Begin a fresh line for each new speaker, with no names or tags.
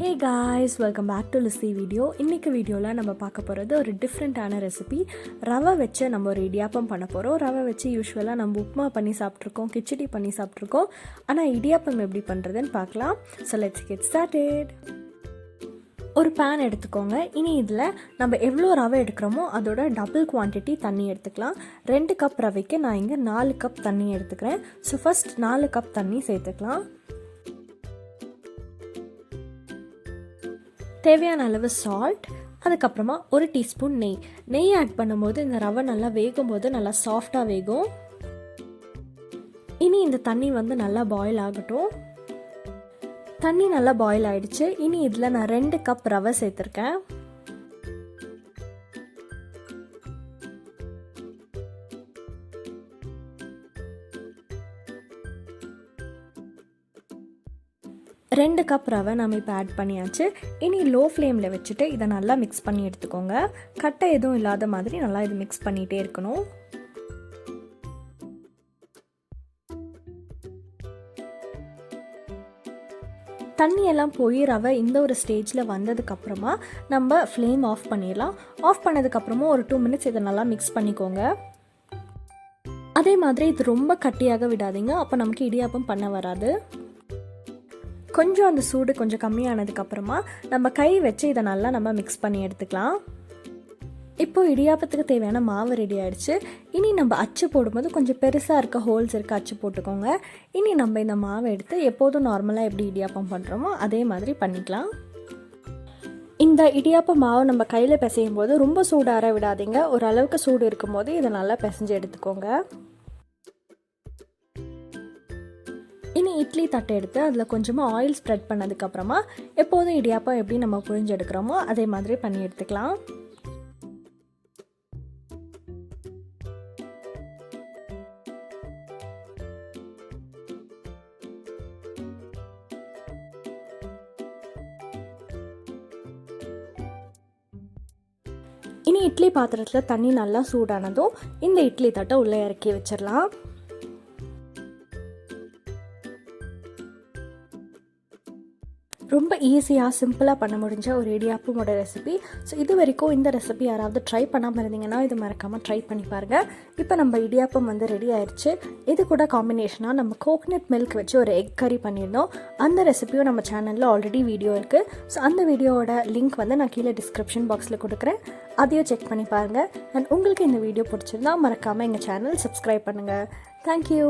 Hey guys, welcome back to Lizy video. இன்னைக்கு வீடியோல நம்ம பார்க்க போறது ஒரு டிஃபரண்டான ரெசிபி. ரவை வச்சு நம்ம ஒரு இடியாப்பம் பண்ண போறோம். ரவை வச்சு யூசுவலா நம்ம உப்புமா பண்ணி சாப்பிட்டுருக்கோம், கிச்சடி பண்ணி சாப்பிட்டுருக்கோம். ஆனா இடியாப்பம் எப்படி பண்றதுன்னு பார்க்கலாம். So let's get started. ஒரு pan எடுத்துக்கோங்க. இனி இதில் நம்ம எவ்வளோ ரவை எடுக்கிறோமோ அதோட டபுள் குவான்டிட்டி தண்ணி எடுத்துக்கலாம். 2 கப் ரவைக்கு நான் இங்கே 4 கப் தண்ணி எடுத்துக்கிறேன். ஸோ ஃபர்ஸ்ட் 4 கப் தண்ணி சேர்த்துக்கலாம். தேவையான அளவு சால்ட், அதுக்கப்புறமா 1 டீஸ்பூன் நெய் ஆட் பண்ணும்போது இந்த ரவை நல்லா வேகும் போது நல்லா சாஃப்டாக வேகும். இனி இந்த தண்ணி நல்லா பாயில் ஆகட்டும். தண்ணி நல்லா பாயில் ஆயிடுச்சு. இனி இதில் நான் 2 கப் ரவை சேர்த்துருக்கேன். ரெண்டு கப் ரவை நம்ம இப்போ ஆட் பண்ணியாச்சு. இனி லோ ஃப்ளேமில் வச்சுட்டு இதை நல்லா மிக்ஸ் பண்ணி எடுத்துக்கோங்க. கட்டை எதுவும் இல்லாத மாதிரி நல்லா இது மிக்ஸ் பண்ணிகிட்டே இருக்கணும். தண்ணியெல்லாம் போய் ரவை இந்த ஒரு ஸ்டேஜில் வந்ததுக்கப்புறமா நம்ம ஃப்ளேம் ஆஃப் பண்ணிடலாம். ஆஃப் பண்ணதுக்கப்புறமா ஒரு 2 மினிட்ஸ் இதை நல்லா மிக்ஸ் பண்ணிக்கோங்க. அதே மாதிரி இது ரொம்ப கட்டியாக விடாதீங்க, அப்போ நமக்கு இடியாப்பம் பண்ண வராது. கொஞ்சம் அந்த சூடு கொஞ்சம் கம்மியானதுக்கப்புறமா நம்ம கை வச்சு இதை நல்லா நம்ம மிக்ஸ் பண்ணி எடுத்துக்கலாம். இப்போது இடியாப்பத்துக்கு தேவையான மாவு ரெடி ஆகிடுச்சு. இனி நம்ம அச்சு போடும்போது கொஞ்சம் பெருசாக இருக்க ஹோல்ஸ் இருக்க அச்சு போட்டுக்கோங்க. இனி நம்ம இந்த மாவை எடுத்து எப்போதும் நார்மலாக எப்படி இடியாப்பம் பண்ணுறோமோ அதே மாதிரி பண்ணிக்கலாம். இந்த இடியாப்ப மாவு நம்ம கையில் பிசையும் போது ரொம்ப சூடார விடாதீங்க. ஓரளவுக்கு சூடு இருக்கும்போது இதை நல்லா பிசைஞ்சு எடுத்துக்கோங்க. இனி இட்லி தட்டை எடுத்து அதில் கொஞ்சமாக ஆயில் ஸ்ப்ரெட் பண்ணதுக்கப்புறமா எப்போதும் இடியாப்பம் எப்படி நம்ம புழிஞ்சு எடுக்கிறோமோ அதே மாதிரி பண்ணி எடுத்துக்கலாம். இனி இட்லி பாத்திரத்தில் தண்ணி நல்லா சூடானதும் இந்த இட்லி தட்டை உள்ளே இறக்கி வச்சிடலாம். ரொம்ப ஈஸியாக சிம்பிளாக பண்ண முடிஞ்ச ஒரு இடியாப்பமோட ரெசிபி. ஸோ இது வரைக்கும் இந்த ரெசிபி யாராவது ட்ரை பண்ணாமல் இருந்தீங்கன்னா இது மறக்காமல் ட்ரை பண்ணி பாருங்கள். இப்போ நம்ம இடியாப்பம் ரெடி ஆயிடுச்சு. இது கூட காம்பினேஷனாக நம்ம கோகனட் மில்க் வச்சு ஒரு எக் கறி பண்ணியிருந்தோம். அந்த ரெசிபியும் நம்ம சேனலில் ஆல்ரெடி வீடியோ இருக்குது. ஸோ அந்த வீடியோவோட லிங்க் நான் கீழே டிஸ்கிரிப்ஷன் பாக்ஸில் கொடுக்குறேன். அதையும் செக் பண்ணி பாருங்கள். அண்ட் உங்களுக்கு இந்த வீடியோ பிடிச்சிருந்தா மறக்காமல் எங்கள் சேனல் சப்ஸ்கிரைப் பண்ணுங்கள். தேங்க்யூ.